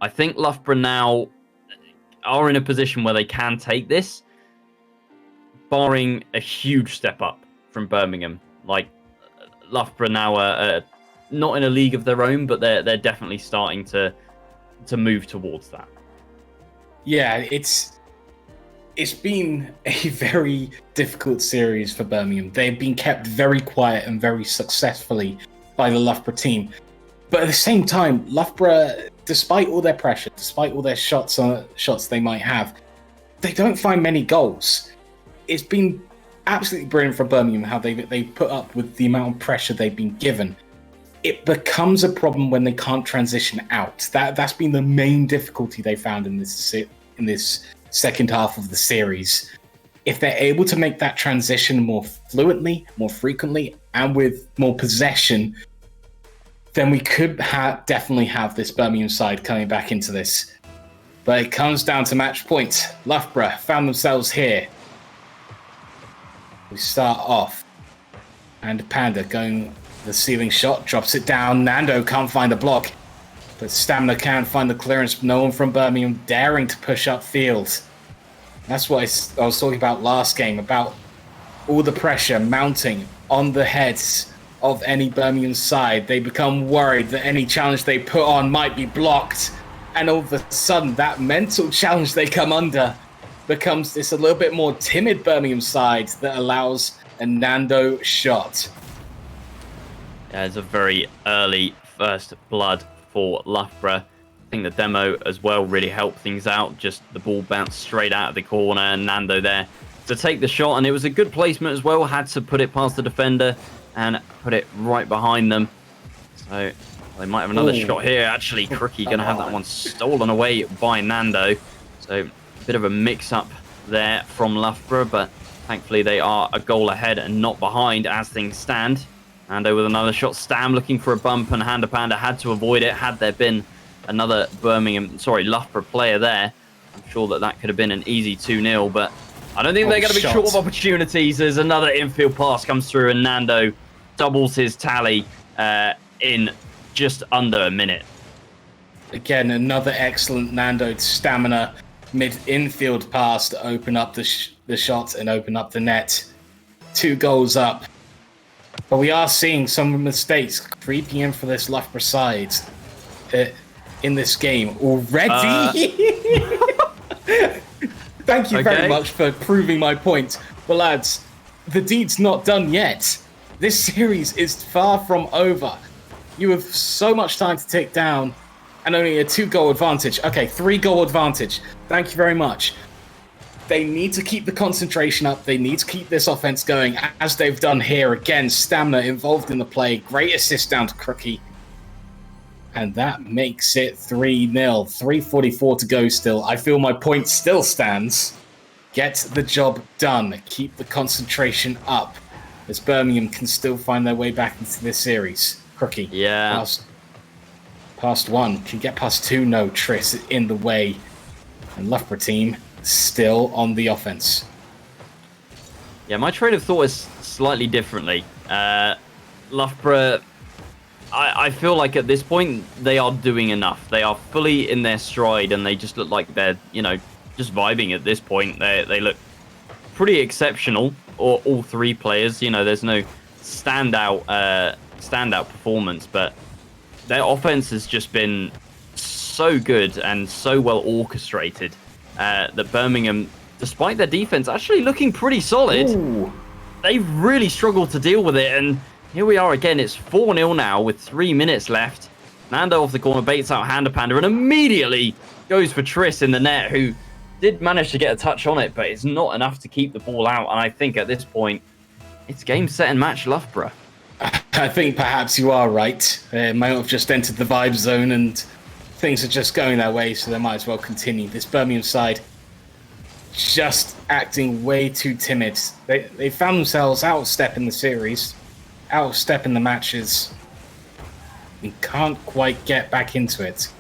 I think Loughborough now are in a position where they can take this, barring a huge step up from Birmingham. Like, Loughborough now are not in a league of their own, but they're definitely starting to move towards that. Yeah, it's been a very difficult series for Birmingham. They've been kept very quiet and very successfully by the Loughborough team. But at the same time, Loughborough, despite all their pressure, despite all their shots they might have, they don't find many goals. It's been absolutely brilliant for Birmingham how they put up with the amount of pressure they've been given. It becomes a problem when they can't transition out. That's been the main difficulty they found in this second half of the series. If they're able to make that transition more fluently, more frequently, and with more possession, then we could definitely have this Birmingham side coming back into this. But it comes down to match point. Loughborough found themselves here. We start off, and Panda going the ceiling shot, drops it down. Nando can't find the block, but Stamina can't find the clearance. No one from Birmingham daring to push upfield. That's what I was talking about last game, about all the pressure mounting on the heads of any Birmingham side. They become worried that any challenge they put on might be blocked, and all of a sudden that mental challenge they come under becomes this a little bit more timid Birmingham side that allows a Nando shot. Yeah, it's a very early first blood for Loughborough. I think the demo as well really helped things out. Just the ball bounced straight out of the corner, and Nando there to take the shot, and it was a good placement as well. Had to put it past the defender and put it right behind them. So they might have another shot here. Actually, Crookie going to have that one stolen away by Nando. So a bit of a mix-up there from Loughborough, but thankfully they are a goal ahead and not behind as things stand. Nando with another shot. Stam looking for a bump, and Handa Panda had to avoid it. Had there been another Loughborough player there, I'm sure that could have been an easy 2-0, but I don't think they're going to be short of opportunities as another infield pass comes through, and Nando doubles his tally in just under a minute. Again, another excellent Nando Stamina mid-infield pass to open up the shot and open up the net. 2 goals up. But we are seeing some mistakes creeping in for this Loughborough side in this game already. Thank you very much for proving my point. But lads, the deed's not done yet. This series is far from over. You have so much time to take down, and only a 2-goal advantage. Okay, 3-goal advantage. Thank you very much. They need to keep the concentration up. They need to keep this offense going, as they've done here. Again, Stamina involved in the play. Great assist down to Crookie. And that makes it 3-0. 3:44 to go still. I feel my point still stands. Get the job done. Keep the concentration up, as Birmingham can still find their way back into this series. Crookie. Yeah. Past 1. Can get past 2. No, Triss in the way. And Loughborough team still on the offense. Yeah, my train of thought is slightly differently. Loughborough, I feel like at this point they are doing enough. They are fully in their stride, and they just look like they're, just vibing at this point. They look pretty exceptional, or all 3 players. There's no standout performance, but their offense has just been so good and so well orchestrated that Birmingham, despite their defense actually looking pretty solid, they've really struggled to deal with it. And here we are again. It's 4-0 now with 3 minutes left. Nando off the corner baits out Handa Panda and immediately goes for Triss in the net, who did manage to get a touch on it, but it's not enough to keep the ball out. And I think at this point, it's game, set, and match Loughborough. I think perhaps you are right. They might have just entered the vibe zone and things are just going their way, so they might as well continue. This Birmingham side just acting way too timid. They found themselves out of step in the series, out of step in the matches, and can't quite get back into it.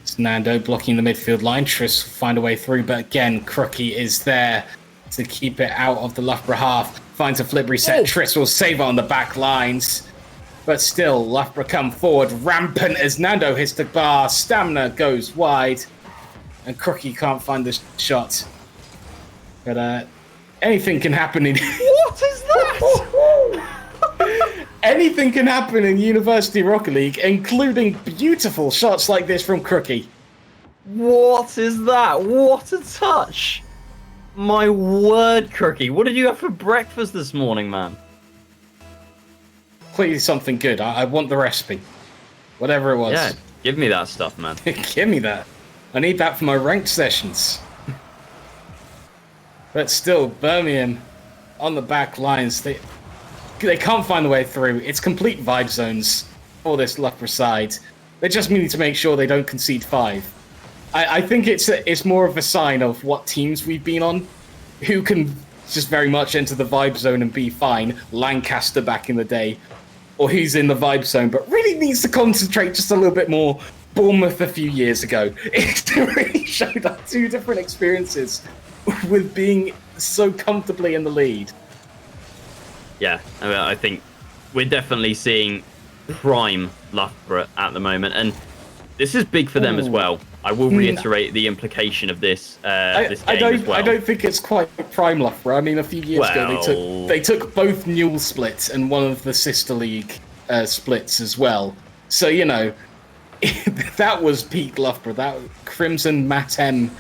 It's Nando blocking the midfield line. Triss will find a way through, but again, Crookie is there to keep it out of the Loughborough half. Finds a flip reset. Triss will save it on the back lines. But still, Loughborough come forward, rampant as Nando hits the bar. Stamina goes wide, and Crookie can't find the shot. But anything can happen in... What is that? Anything can happen in University Rocket League, including beautiful shots like this from Crookie. What is that? What a touch! My word, Crookie. What did you have for breakfast this morning, man? Clearly something good. I want the recipe. Whatever it was. Yeah, give me that stuff, man. Give me that. I need that for my ranked sessions. But still, Birmingham on the back lines. They can't find the way through. It's complete vibe zones for this Loughborough side. They just need to make sure they don't concede 5. I think it's more of a sign of what teams we've been on, who can just very much enter the vibe zone and be fine. Lancaster back in the day, or who's in the vibe zone but really needs to concentrate just a little bit more. Bournemouth a few years ago. It really showed up 2 different experiences with being so comfortably in the lead. Yeah, I mean, I think we're definitely seeing prime Loughborough at the moment, and this is big for them as well. I will reiterate the implication of this this game as well. I don't think it's quite prime Loughborough. I mean, a few years ago they took both Newell splits and one of the sister league splits as well. So you know, that was peak Loughborough. That Crimson, Matem,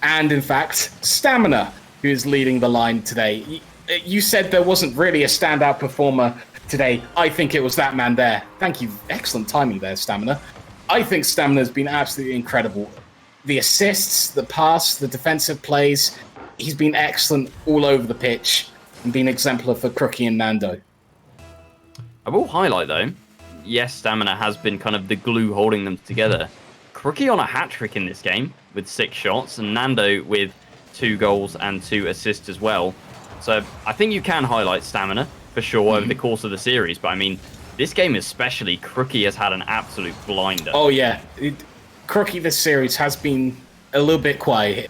and in fact Stamina, who is leading the line today. You said there wasn't really a standout performer today. I think it was that man there. Thank you. Excellent timing there, Stamina. I think Stamina's been absolutely incredible. The assists, the pass, the defensive plays, he's been excellent all over the pitch and been exemplar for Crookie and Nando. I will highlight, though, yes, Stamina has been kind of the glue holding them together. Crookie on a hat-trick in this game with 6 shots, and Nando with 2 goals and 2 assists as well. So I think you can highlight Stamina, for sure, over the course of the series. But, I mean, this game especially, Crookie has had an absolute blinder. Oh, yeah. Crookie this series has been a little bit quiet.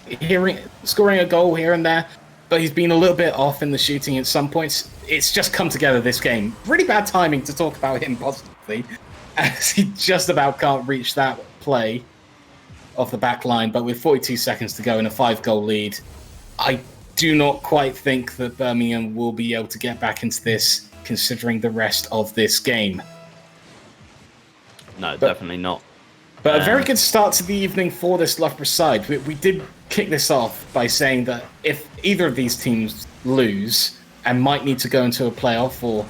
Scoring a goal here and there, but he's been a little bit off in the shooting at some points. It's just come together this game. Really bad timing to talk about him positively, as he just about can't reach that play off the back line. But with 42 seconds to go and a 5-goal lead, I do not quite think that Birmingham will be able to get back into this, considering the rest of this game. No, definitely not. But a very good start to the evening for this Loughborough side. We did kick this off by saying that if either of these teams lose and might need to go into a playoff or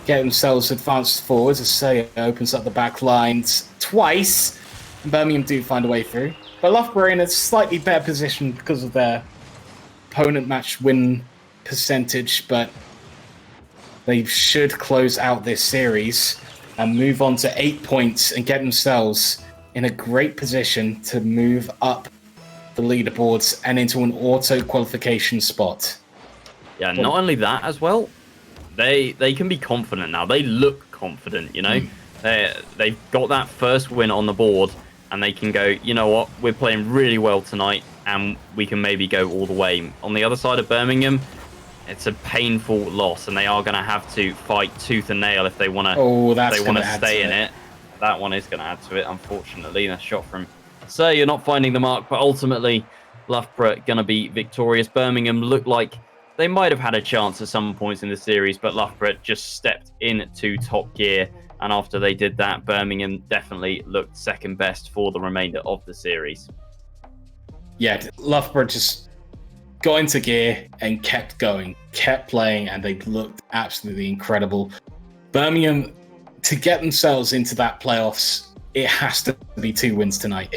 get themselves advanced forwards, as say opens up the back lines twice, Birmingham do find a way through. But Loughborough are in a slightly better position because of their opponent match win percentage, but they should close out this series and move on to 8 points and get themselves in a great position to move up the leaderboards and into an auto qualification spot. Yeah, not only that as well, they can be confident now. They look confident, you know. They've got that first win on the board, and they can go, you know what, we're playing really well tonight, and we can maybe go all the way. On the other side of Birmingham, it's a painful loss, and they are going to have to fight tooth and nail if they want to stay in it. That one is going to add to it, unfortunately. That shot from Sir, you're not finding the mark, but ultimately Loughborough going to be victorious. Birmingham looked like they might have had a chance at some points in the series, but Loughborough just stepped into top gear, and after they did that, Birmingham definitely looked second best for the remainder of the series. Yeah, Loughborough just got into gear and kept going, kept playing, and they looked absolutely incredible. Birmingham, to get themselves into that playoffs, it has to be 2 wins tonight.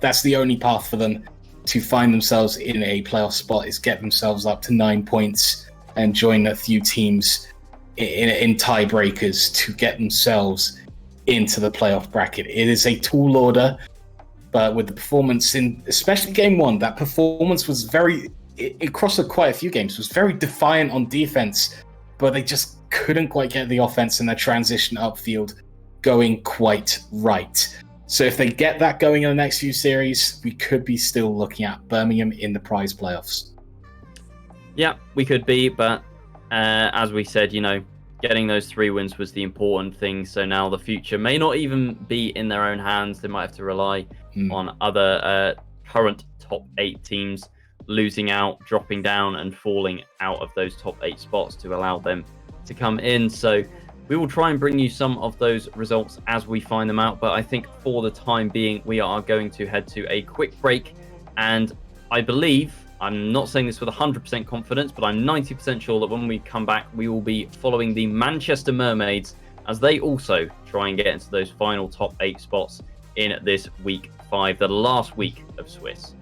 That's the only path for them to find themselves in a playoff spot, is get themselves up to 9 points and join a few teams in tiebreakers to get themselves into the playoff bracket. It is a tall order, but with the performance in, especially game 1, that performance was across quite a few games, was very defiant on defense, but they just couldn't quite get the offense and their transition upfield going quite right. So if they get that going in the next few series, we could be still looking at Birmingham in the prize playoffs. Yeah, we could be, but as we said, you know, getting those 3 wins was the important thing. So now the future may not even be in their own hands. They might have to rely on other current top 8 teams losing out, dropping down, and falling out of those top 8 spots to allow them to come in. So we will try and bring you some of those results as we find them out. But I think for the time being, we are going to head to a quick break. And I believe, I'm not saying this with 100% confidence, but I'm 90% sure that when we come back, we will be following the Manchester Mermaids as they also try and get into those final top 8 spots in this week 5, the last week of Swiss.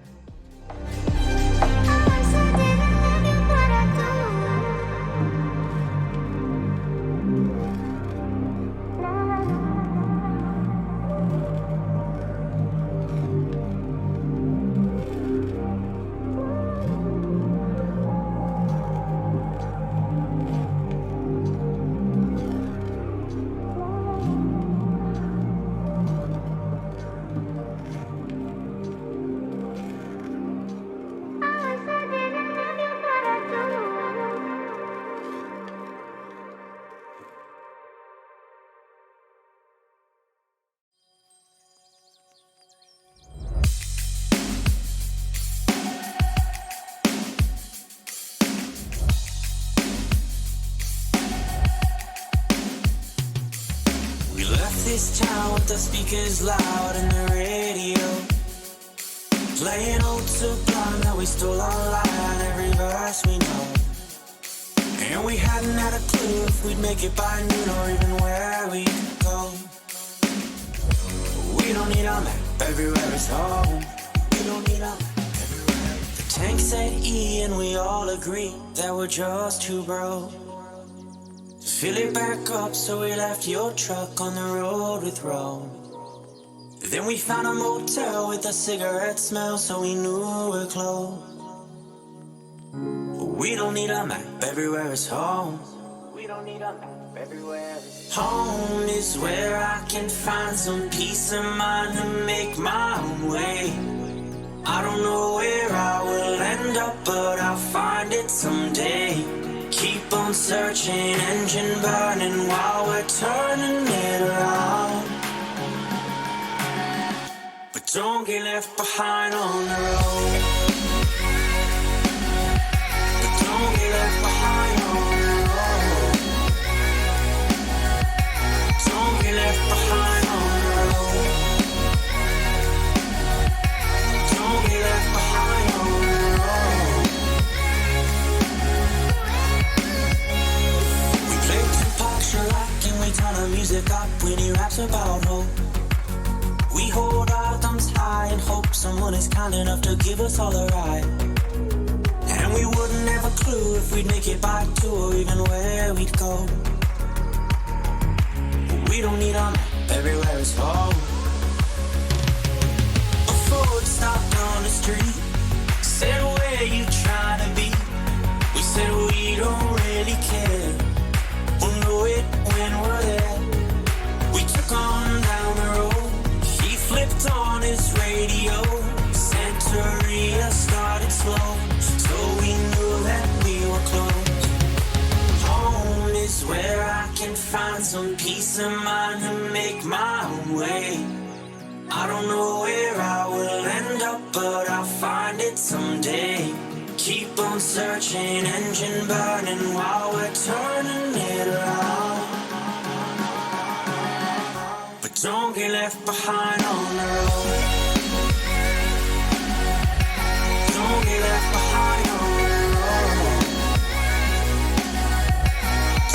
This town with the speakers loud and the radio playing old Sublime that we stole online, every verse we know. And we hadn't had a clue if we'd make it by noon or even where we'd go. We don't need a map, everywhere is home. We don't need a map everywhere. The tank said E and we all agree that we're just too broke. Fill it back up, so we left your truck on the road with Rome. Then we found a motel with a cigarette smell, so we knew we're close. We don't need a map, everywhere is home. We don't need a map, everywhere is home. Is where I can find some peace of mind to make my own way. I don't know where I will end up, but I'll find it someday. Keep on searching, engine burning while we're turning it around. But don't get left behind on the road. But don't get left behind on the road. Don't get left behind on the road. Don't get left behind on the road. And we turn our music up when he raps about hope. We hold our thumbs high and hope someone is kind enough to give us all a ride. And we wouldn't have a clue if we'd make it by 2 or even where we'd go. We don't need a map, everywhere is home. A Ford stopped on the street, said where you trying to be. We said we don't really care. We'll know it when we're there. We took on down the road. He flipped on his radio. Santeria started slow, so we knew that we were close. Home is where I can find some peace of mind to make my own way. I don't know where I will end up, but I'll find it someday. Keep on searching, engine burning while we're turning it around. But don't get left behind on the road. Don't get left behind on the road.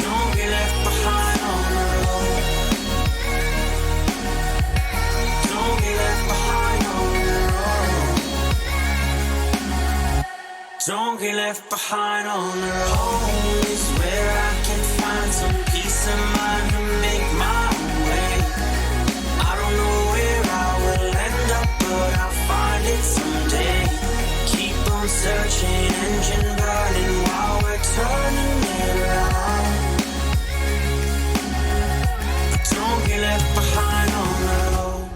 Don't get left behind on the road. Don't get left behind on the road. Don't get left behind on the road. Home is where I can find some peace of mind to make my own way. I don't know where I will end up, but I'll find it someday. Keep on searching, engine burning while we're turning it around. But don't get left behind on the road.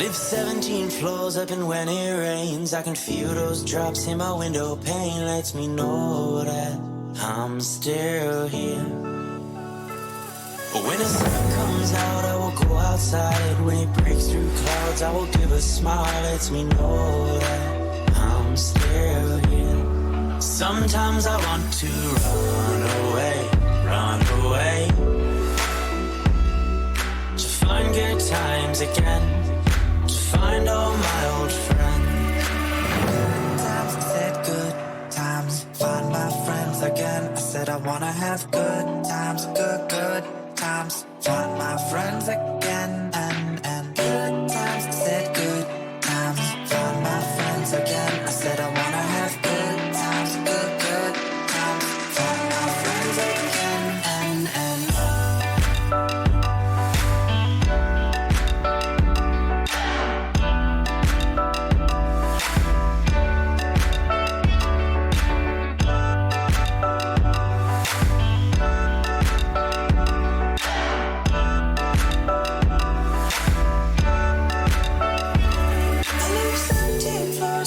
Live 17 floors up, and when it rains, I can feel those drops in my window pane. Lets me know that I'm still here. But when the sun comes out, I will go outside. When it breaks through clouds, I will give a smile. Lets me know that I'm still here. Sometimes I want to run away, run away, to find good times again, to find all my old friends. Times I said good times, find my friends again. I said I wanna have good times, good times, find my friends again. And good times, I said good times, find my friends again. I said I wanna have good times, good times, find my friends again. And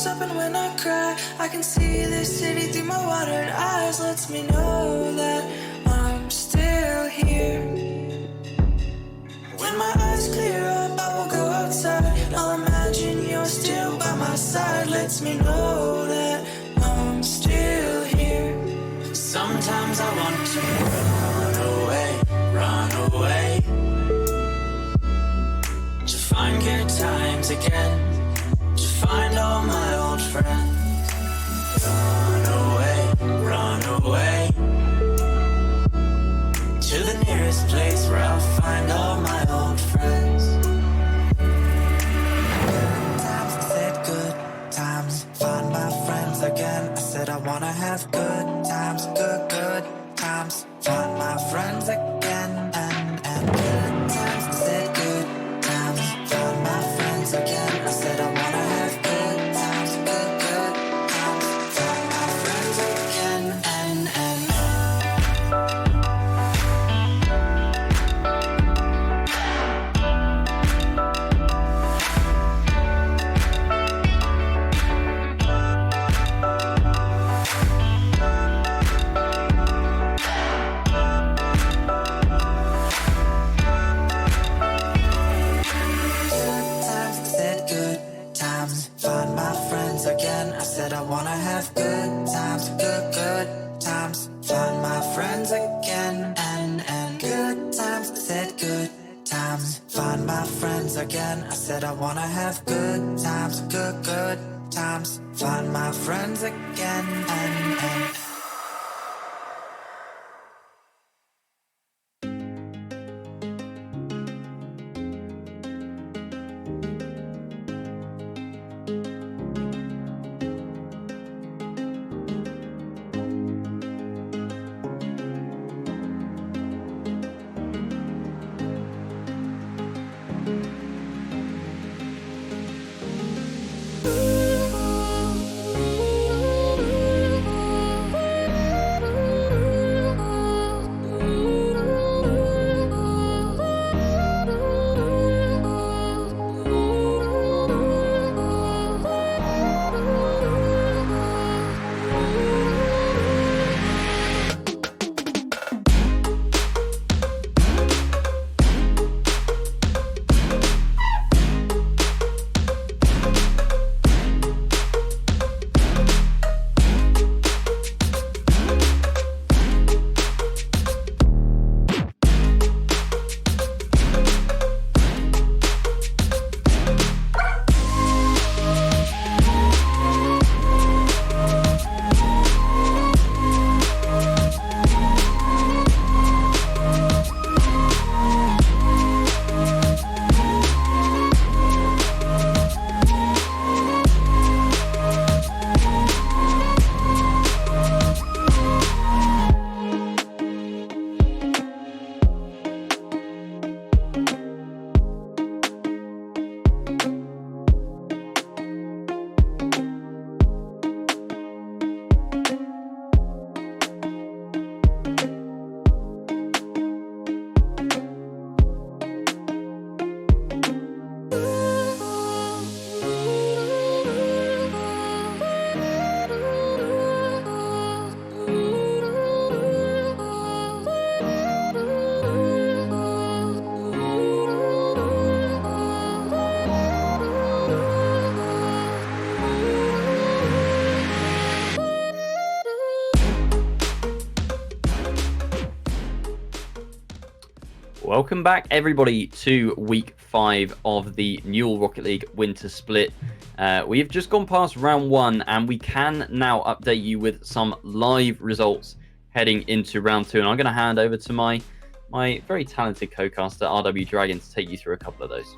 up, and when I cry, I can see this city through my watered eyes. Lets me know that I'm still here. When my eyes clear up, I will go outside. I'll imagine you're still by my side. Lets me know that I'm still here. Sometimes I want to run away, run away, to find good times again, to find all my old friends. Run away, to the nearest place where I'll find all my old friends. Times I said good times, find my friends again. I said I wanna have good times, good times, find my friends again. And good times, I said good times, find my friends again. I said I wanna have good times, good times, find my friends again. And again, I said I wanna have good times, good times, find my friends again. And good times, I said good times, find my friends again. I said I wanna have good times, good times, find my friends again. And Welcome back, everybody, to week 5 of the Newell Rocket League Winter Split. We have just gone past round 1, and we can now update you with some live results heading into round 2. And I'm going to hand over to my very talented co-caster, RW Dragon, to take you through a couple of those.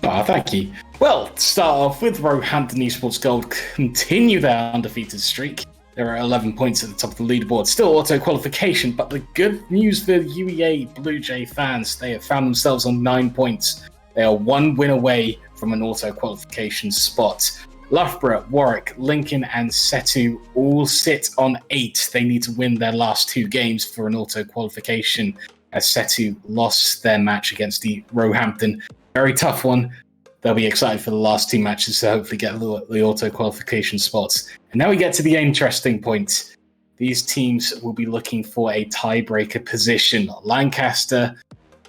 Thank you. Well, to start off with, Roehampton Esports Gold continue their undefeated streak. There are 11 points at the top of the leaderboard. Still auto-qualification, but the good news for UEA Blue Jay fans, they have found themselves on 9 points. They are 1 win away from an auto-qualification spot. Loughborough, Warwick, Lincoln, and Setu all sit on 8. They need to win their last 2 games for an auto-qualification, as Setu lost their match against the Roehampton. Very tough one. They'll be excited for the last 2 matches to hopefully get the auto-qualification spots. And now we get to the interesting point. These teams will be looking for a tiebreaker position. Lancaster,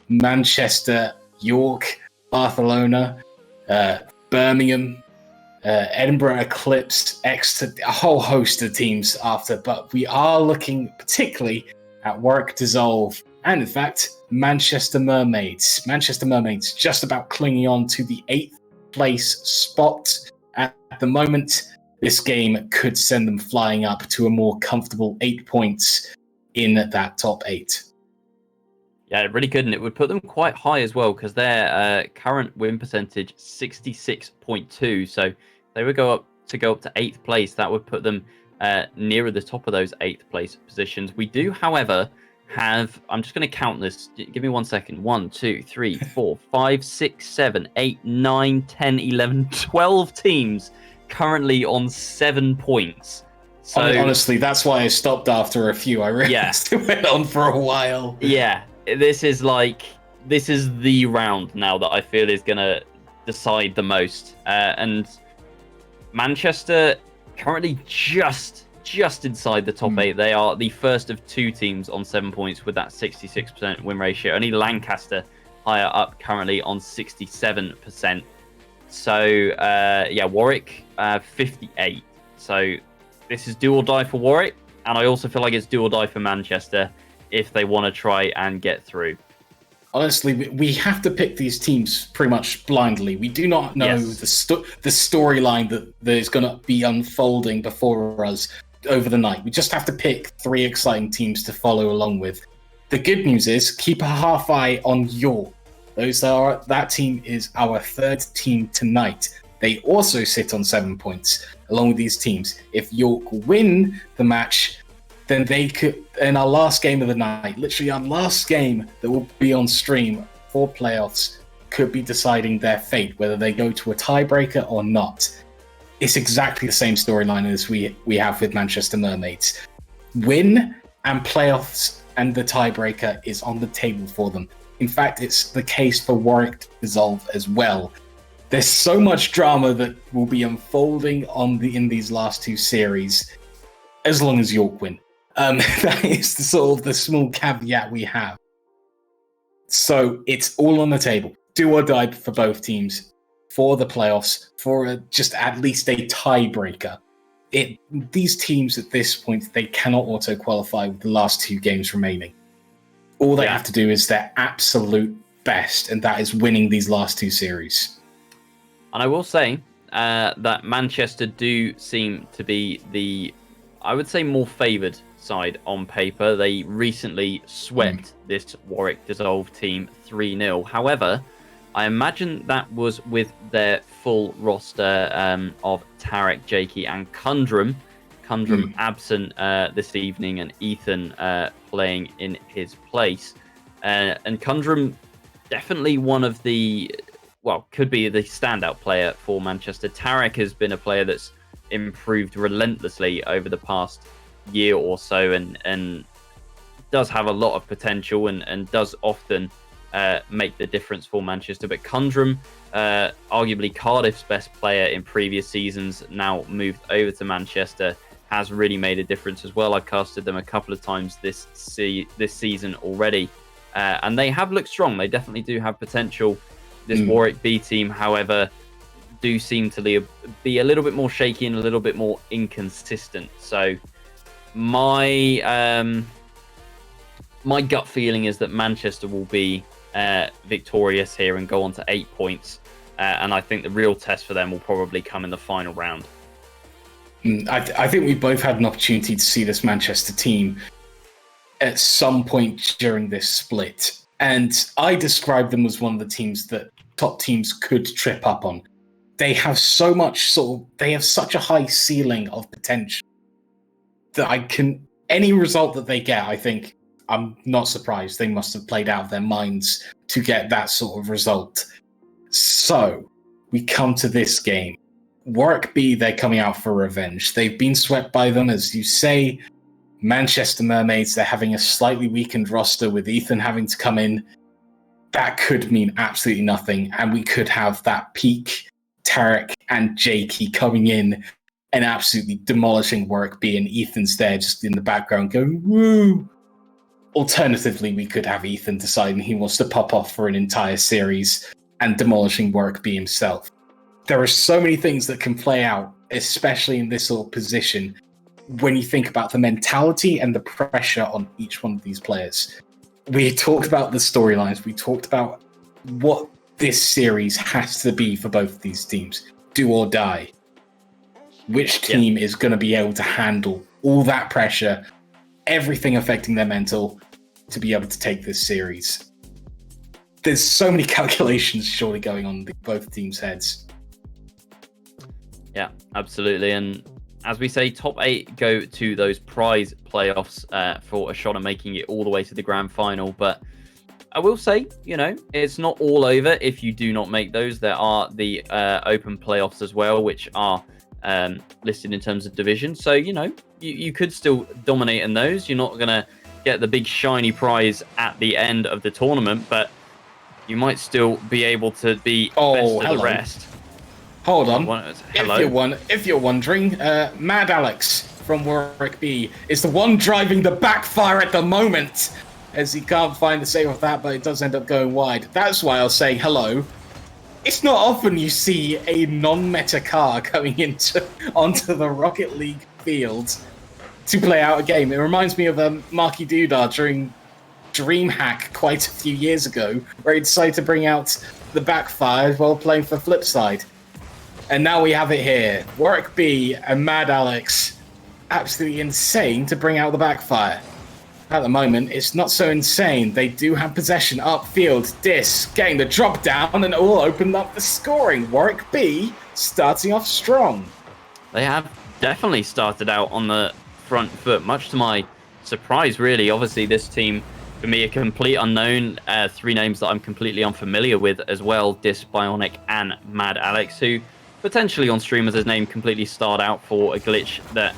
Manchester, York, Barcelona, Birmingham, Edinburgh Eclipse, Exeter, a whole host of teams after. But we are looking particularly at Warwick Dissolve and, in fact, Manchester Mermaids. Manchester Mermaids just about clinging on to the 8th place spot at the moment. This game could send them flying up to a more comfortable 8 points in that top 8. Yeah, it really could, and it would put them quite high as well, because their current win percentage 66.2. So if they would go up to 8th place, that would put them nearer the top of those 8th place positions. We do, however, have, I'm just going to count this. Give me 1 second. 1, 2, 3, 4, 5, 6, 7, 8, 9, 10, 11, 12 teams currently on 7 points. So honestly, that's why I stopped after a few. I realized it went on for a while. Yeah, this is the round now that I feel is going to decide the most. And Manchester currently just inside the top 8. They are the first of 2 teams on 7 points with that 66% win ratio. Only Lancaster higher up currently on 67%. So, Warwick, 58. So this is do or die for Warwick. And I also feel like it's do or die for Manchester if they want to try and get through. Honestly, we have to pick these teams pretty much blindly. We do not know the storyline that is going to be unfolding before us over the night. We just have to pick 3 exciting teams to follow along with. The good news is, keep a half eye on York. That team is our 3rd team tonight. They also sit on 7 points, along with these teams. If York win the match, then they could, in our last game of the night, literally our last game that will be on stream for playoffs, could be deciding their fate, whether they go to a tiebreaker or not. It's exactly the same storyline as we have with Manchester Mermaids. Win and playoffs and the tiebreaker is on the table for them. In fact, it's the case for Warwick Dissolve as well. There's so much drama that will be unfolding in these last 2 series, as long as York win. That is the small caveat we have. So it's all on the table. Do or die for both teams for the playoffs, for just at least a tiebreaker. These teams at this point, they cannot auto-qualify with the last 2 games remaining. All they have to do is their absolute best, and that is winning these last 2 series. And I will say that Manchester do seem to be the, I would say, more favoured side on paper. They recently swept this Warwick Dissolve team 3-0. However, I imagine that was with their full roster of Tarek, Jakey, and Kundrum. Kundrum absent this evening, and Ethan playing in his place. And Kundrum definitely one of the, could be the standout player for Manchester. Tarek has been a player that's improved relentlessly over the past year or so, and does have a lot of potential and does often make the difference for Manchester. But Kundrum, arguably Cardiff's best player in previous seasons, now moved over to Manchester, has really made a difference as well. I've casted them a couple of times this season already, and they have looked strong. They definitely do have potential. This Warwick B team, however, do seem to be a little bit more shaky and a little bit more inconsistent. So my gut feeling is that Manchester will be victorious here and go on to 8 points. And I think the real test for them will probably come in the final round. I think we both had an opportunity to see this Manchester team at some point during this split. And I described them as one of the teams that top teams could trip up on. They have so much they have such a high ceiling of potential that any result that they get, I think, I'm not surprised. They must have played out of their minds to get that sort of result. So we come to this game. Warwick B, they're coming out for revenge. They've been swept by them, as you say. Manchester Mermaids, they're having a slightly weakened roster with Ethan having to come in. That could mean absolutely nothing. And we could have that peak Tarek and Jakey coming in and absolutely demolishing Warwick B, and Ethan's there just in the background going, woo! Alternatively, we could have Ethan deciding he wants to pop off for an entire series and demolishing Warwick B himself. There are so many things that can play out, especially in this sort of position, when you think about the mentality and the pressure on each one of these players. We talked about the storylines. We talked about what this series has to be for both of these teams. Do or die. Which team is going to be able to handle all that pressure, everything affecting their mental, to be able to take this series? There's so many calculations surely going on in both teams' heads. Yeah, absolutely. And as we say, top 8 go to those prize playoffs for a shot at making it all the way to the grand final. But I will say, it's not all over if you do not make those. There are the open playoffs as well, which are listed in terms of division. So, you could still dominate in those. You're not going to get the big shiny prize at the end of the tournament, but you might still be able to be best of the rest. Hold on. Hello. If you're wondering, Mad Alex from Warwick B is the one driving the backfire at the moment, as he can't find the save of that, but it does end up going wide. That's why I'll say hello. It's not often you see a non-meta car coming onto the Rocket League field to play out a game. It reminds me of Marky Doodah during DreamHack quite a few years ago, where he decided to bring out the backfire while playing for Flipside. And now we have it here. Warwick B and Mad Alex, absolutely insane to bring out the backfire. At the moment, it's not so insane. They do have possession upfield. Dis getting the drop down and all opened up the scoring. Warwick B starting off strong. They have definitely started out on the front foot, much to my surprise, really. Obviously, this team, for me, a complete unknown. 3 names that I'm completely unfamiliar with as well. Dis, Bionic, and Mad Alex, who potentially on stream as his name completely starred out for a glitch that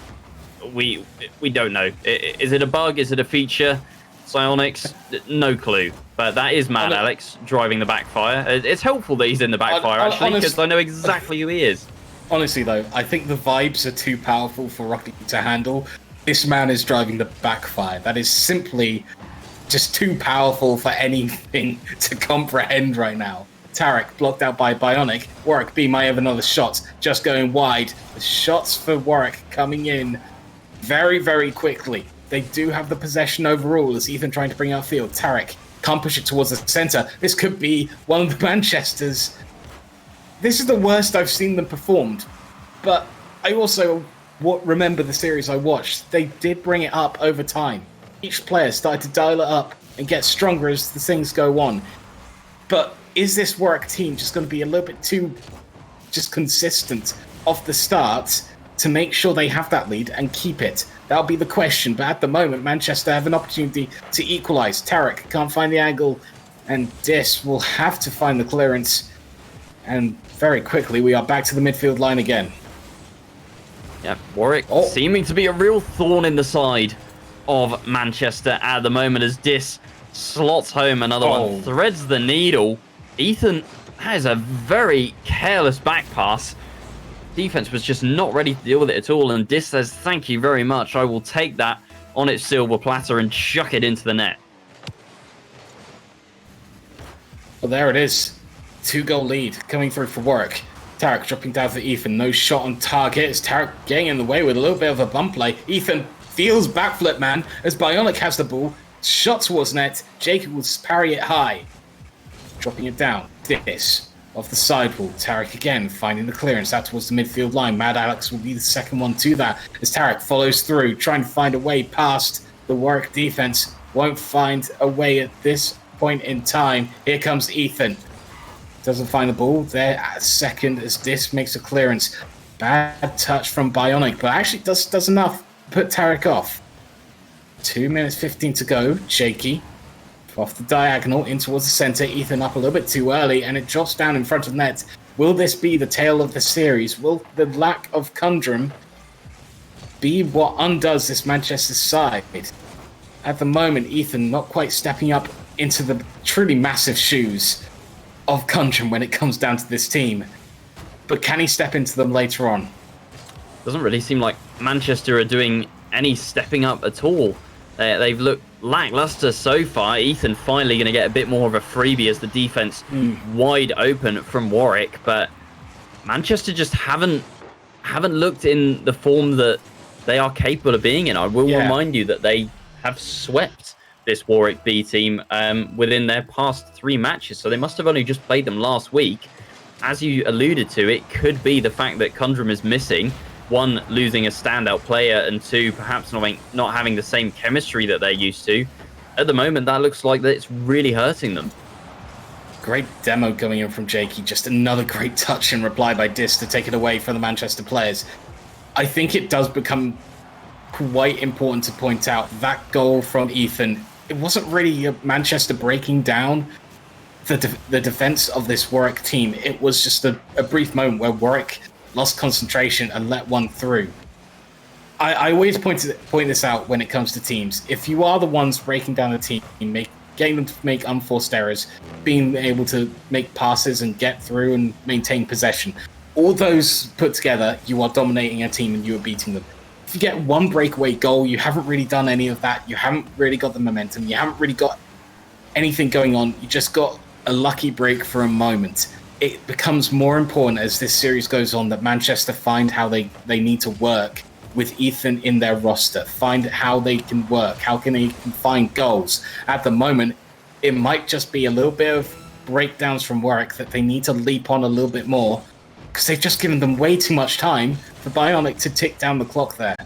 we don't know. Is it a bug? Is it a feature? Psionics? No clue. But that is Mad Alex driving the backfire. It's helpful that he's in the backfire, actually, because I know exactly who he is. Honestly, though, I think the vibes are too powerful for Rocket to handle. This man is driving the backfire. That is simply just too powerful for anything to comprehend right now. Tarek blocked out by Bionic. Warwick B might have another shot, just going wide. The shots for Warwick coming in very, very quickly. They do have the possession overall as Ethan trying to bring out field. Tarek can't push it towards the center. This could be one of the Manchesters. This is the worst I've seen them performed. But I also remember the series I watched. They did bring it up over time. Each player started to dial it up and get stronger as the things go on. But is this Warwick team just going to be a little bit too just consistent off the start to make sure they have that lead and keep it? That'll be the question. But at the moment, Manchester have an opportunity to equalise. Tarek can't find the angle, and Dis will have to find the clearance. And very quickly, we are back to the midfield line again. Yeah, Warwick seeming to be a real thorn in the side of Manchester at the moment as Dis slots home another one, threads the needle. Ethan has a very careless back pass. Defense was just not ready to deal with it at all, and Dis says, thank you very much, I will take that on its silver platter and chuck it into the net. Well, there it is. 2-goal lead coming through for Warwick. Tarek dropping down for Ethan. No shot on target. It's Tarek getting in the way with a little bit of a bump play. Ethan feels backflip, man, as Bionic has the ball. Shot towards net. Jacob will parry it high. dropping it down. This off the sidewall. Tarek again finding the clearance out towards the midfield line. Mad Alex will be the second one to that as Tarek follows through, trying to find a way past the Warwick defense. Won't find a way at this point in time. Here comes Ethan. Doesn't find the ball there at second as Dis makes a clearance. Bad touch from Bionic, but actually does enough to put Tarek off. 2 minutes 15 to go. Shaky off the diagonal in towards the center. Ethan up a little bit too early, and it drops down in front of net. Will this be the tale of the series? Will the lack of Conjurum be what undoes this Manchester side? At the moment, Ethan not quite stepping up into the truly massive shoes of Conjurum when it comes down to this team. But can he step into them later on? Doesn't really seem like Manchester are doing any stepping up at all. They've looked lackluster so far. Ethan finally going to get a bit more of a freebie as the defense wide open from Warwick, but Manchester just haven't looked in the form that they are capable of being in. I will remind you that they have swept this Warwick B team within their past 3 matches, so they must have only just played them last week. As you alluded to, it could be the fact that Conjurum is missing. 1, losing a standout player, and 2, perhaps not having the same chemistry that they're used to. At the moment, that looks like that it's really hurting them. Great demo going in from Jakey. Just another great touch in reply by Dis to take it away from the Manchester players. I think it does become quite important to point out that goal from Ethan. It wasn't really Manchester breaking down the defense of this Warwick team. It was just a brief moment where Warwick lost concentration and let one through. I always point this out when it comes to teams. If you are the ones breaking down the team, getting them to make unforced errors, being able to make passes and get through and maintain possession, all those put together, you are dominating a team and you are beating them. If you get one breakaway goal, you haven't really done any of that. You haven't really got the momentum. You haven't really got anything going on. You just got a lucky break for a moment. It becomes more important as this series goes on that Manchester find how they need to work with Ethan in their roster, find how they can work, how can they find goals. At the moment, it might just be a little bit of breakdowns from Warwick that they need to leap on a little bit more, because they've just given them way too much time for Bionic to tick down the clock there.